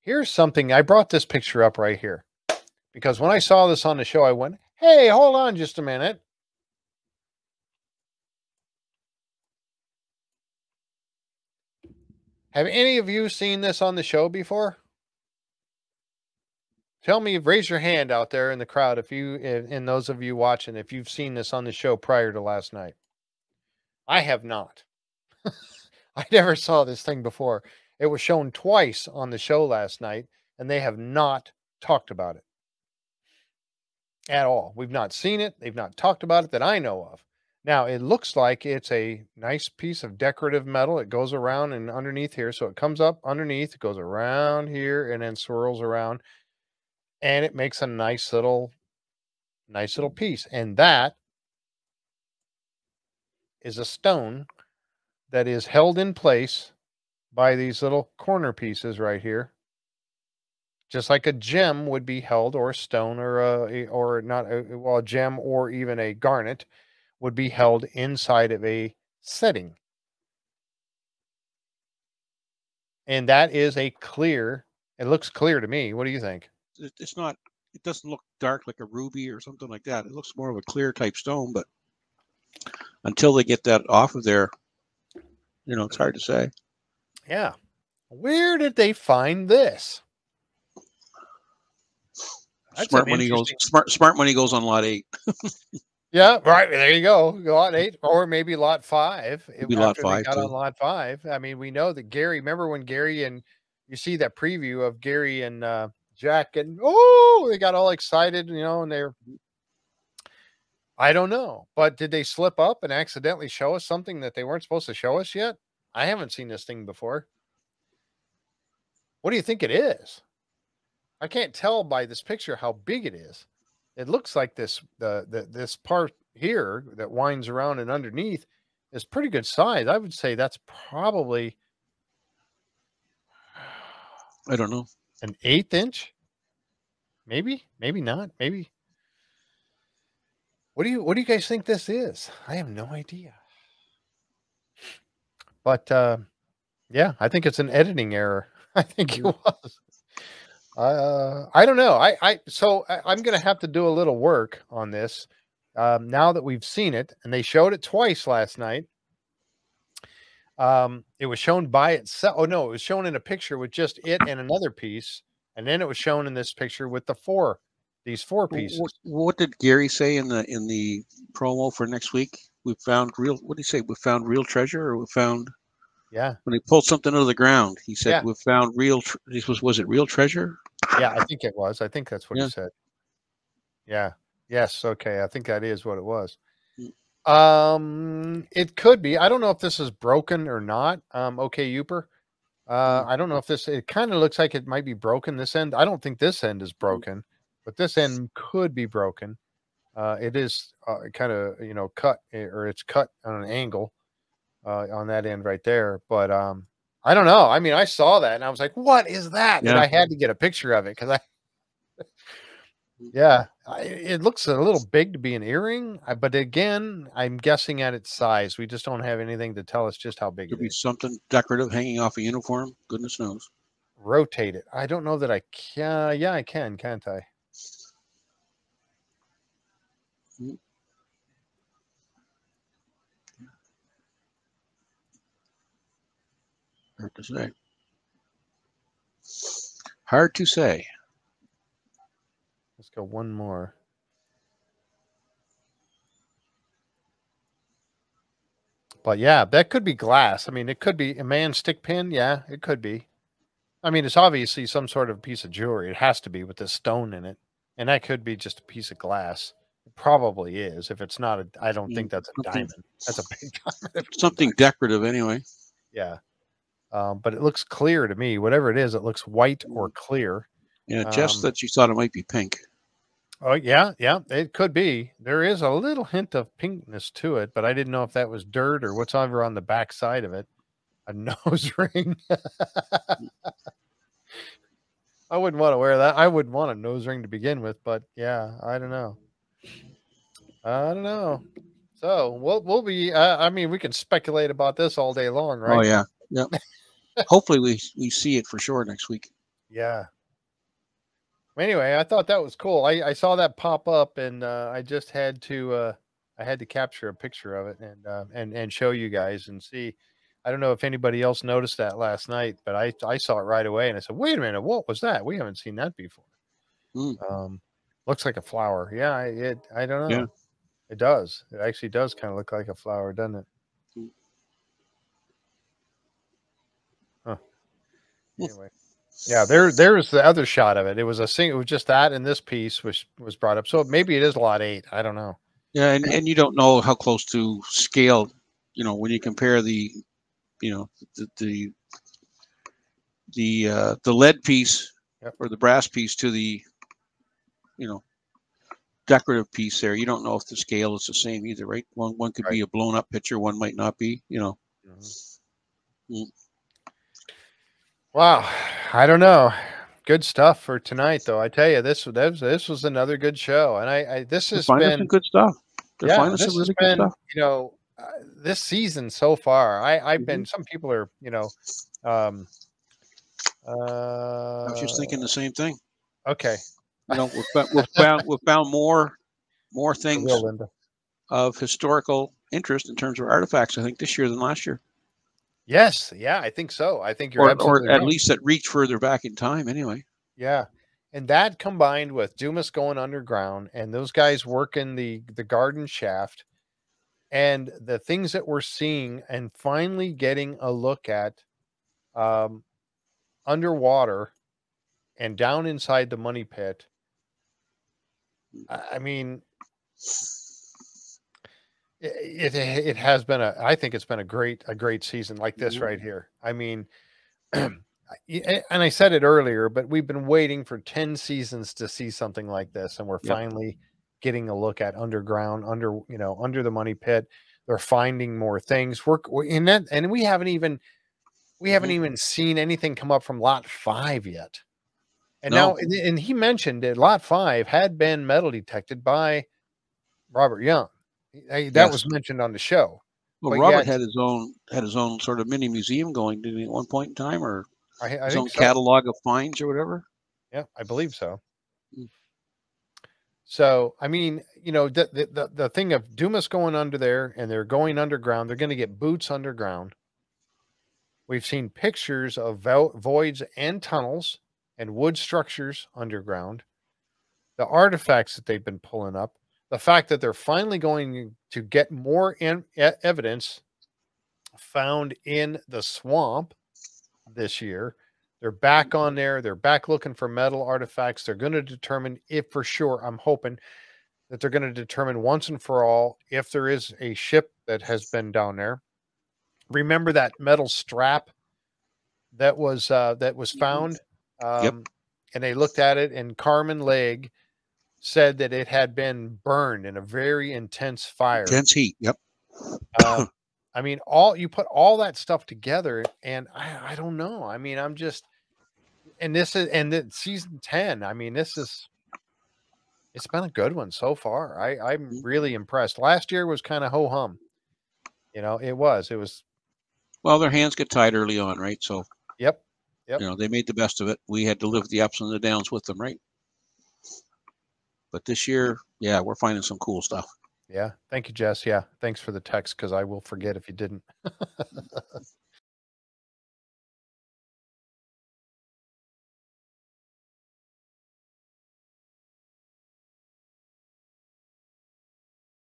Here's something. I brought this picture up right here because when I saw this on the show, I went, hey, hold on just a minute. Have any of you seen this on the show before? Tell me, raise your hand out there in the crowd if you, and those of you watching, if you've seen this on the show prior to last night. I have not. I never saw this thing before. It was shown twice on the show last night, and they have not talked about it at all. We've not seen it. They've not talked about it that I know of. Now, it looks like it's a nice piece of decorative metal. It goes around and underneath here. So it comes up underneath, it goes around here, and then swirls around, and it makes a nice little piece. And that is a stone that is held in place by these little corner pieces right here. Just like a gem would be held, or a stone, or a gem, or even a garnet would be held inside of a setting. And that is a clear, it looks clear to me. What do you think? It's not, it doesn't look dark like a ruby or something like that. It looks more of a clear type stone, but until they get that off of there, it's hard to say. Yeah. Where did they find this? Smart money goes on lot 8. Yeah, right. There you go. Lot 8, or maybe lot 5. Maybe lot 5 got too. on lot 5. I mean, we know that Gary, remember when Gary, and you see that preview of Gary and Jack, and they got all excited, and I don't know, but did they slip up and accidentally show us something that they weren't supposed to show us yet? I haven't seen this thing before. What do you think it is? I can't tell by this picture how big it is. It looks like this part here that winds around and underneath is pretty good size. I would say that's probably, I don't know, an 1/8 inch. Maybe not. Maybe. What do you guys think this is? I have no idea. But yeah, I think it's an editing error. I think it was. I don't know. I'm going to have to do a little work on this. Now that we've seen it, and they showed it twice last night. It was shown by itself. Oh no, it was shown in a picture with just it and another piece. And then it was shown in this picture with these 4 pieces. What did Gary say in the promo for next week? We found real, what did he say? We found real treasure, or we found, yeah. When he pulled something out of the ground, he said, we found real, was it real treasure? Yeah, I think it was. I think that's what he said. Yeah. Yes. Okay. I think that is what it was. It could be. I don't know if this is broken or not. Okay, Youper. I don't know if it kind of looks like it might be broken this end. I don't think this end is broken, but this end could be broken. It is kind of, cut, or it's cut on an angle on that end right there. But I don't know. I mean, I saw that and I was like, what is that? Yeah. And I had to get a picture of it because it looks a little big to be an earring. But again, I'm guessing at its size. We just don't have anything to tell us just how big it is. Something decorative hanging off a uniform. Goodness knows. Rotate it. I don't know that I can. Yeah, I can, can't I? Hard to say. Hard to say. Let's go one more. But yeah, that could be glass. I mean, it could be a man's stick pin. Yeah, it could be. I mean, it's obviously some sort of piece of jewelry. It has to be with this stone in it. And that could be just a piece of glass. It probably is. If it's not, I don't think that's a diamond. That's a big diamond. Something decorative anyway. Yeah. But it looks clear to me. Whatever it is, it looks white or clear. Yeah, just that you thought it might be pink. Oh, yeah, it could be. There is a little hint of pinkness to it, but I didn't know if that was dirt or what's over on the back side of it. A nose ring. I wouldn't want to wear that. I wouldn't want a nose ring to begin with, but yeah, I don't know. So we'll be. I mean, we can speculate about this all day long, right? Oh yeah. Hopefully we see it for sure next week. Yeah. Anyway, I thought that was cool. I saw that pop up, and I just had to I had to capture a picture of it and show you guys and see. I don't know if anybody else noticed that last night, but I saw it right away, and I said, "Wait a minute, what was that? We haven't seen that before." Mm, Um, looks like a flower. Yeah, I don't yeah. know. It does. It actually does kind of look like a flower, doesn't it? Mm. Huh. Anyway. Yeah, there's the other shot of it. It was it was just that and this piece which was brought up. So maybe it is lot 8. I don't know. Yeah, and you don't know how close to scale, when you compare the, the the the lead piece Yep. or the brass piece to the, decorative piece there. You don't know if the scale is the same either, right? One could Right. be a blown up picture, one might not be, Mm-hmm. Wow. I don't know. Good stuff for tonight, though. I tell you, this was another good show, and this They're has finding some been good stuff. They're yeah, finding some this has really good been stuff. this season so far. I've Mhm. been some people are um I was just thinking the same thing. okay. We've found more For things real, Linda. of historical interest in terms of artifacts, I think, this year than last year, Yes, yeah, I think so. I think you're or absolutely at right. least that reach further back in time. Anyway, Yeah. And that combined with Dumas going underground and those guys working the garden shaft and the things that we're seeing and finally getting a look at um, underwater and down inside the money pit. I mean, it has been I think it's been a great season like this right here. I mean, and I said it earlier, but we've been waiting for 10 seasons to see something like this, and we're yep. finally getting a look at underground, under the money pit. They're finding more things. We're in that, and we haven't even seen anything come up from lot 5 yet. And No. now, and he mentioned that lot 5 had been metal detected by Robert Young. That Yes. was mentioned on the show. Well, But Robert yet, had his own sort of mini museum going, didn't he, at one point in time, or I his own think so. catalog of finds or whatever. Yeah, I believe so. Mm. So, I mean, the thing of Dumas going under there and they're going underground, they're going to get boots underground. We've seen pictures of voids and tunnels and wood structures underground. The artifacts that they've been pulling up, the fact that they're finally going to get more evidence found in the swamp this year. They're back on there. They're back looking for metal artifacts. They're going to determine if for sure, I'm hoping that they're going to determine once and for all if there is a ship that has been down there. Remember that metal strap that was found, Yep. and they looked at it, and Carmen Legg said that it had been burned in a very intense fire. Intense heat. Yep. I mean, all you put all that stuff together, and I don't know. I mean, I'm just, and season 10. I mean, it's been a good one so far. I'm really impressed. Last year was kind of ho hum. It was. Well, their hands get tied early on, right? So, Yep. they made the best of it. We had to live with the ups and the downs with them, right? But this year, yeah, we're finding some cool stuff. Yeah. Thank you, Jess. Yeah. Thanks for the text because I will forget if you didn't.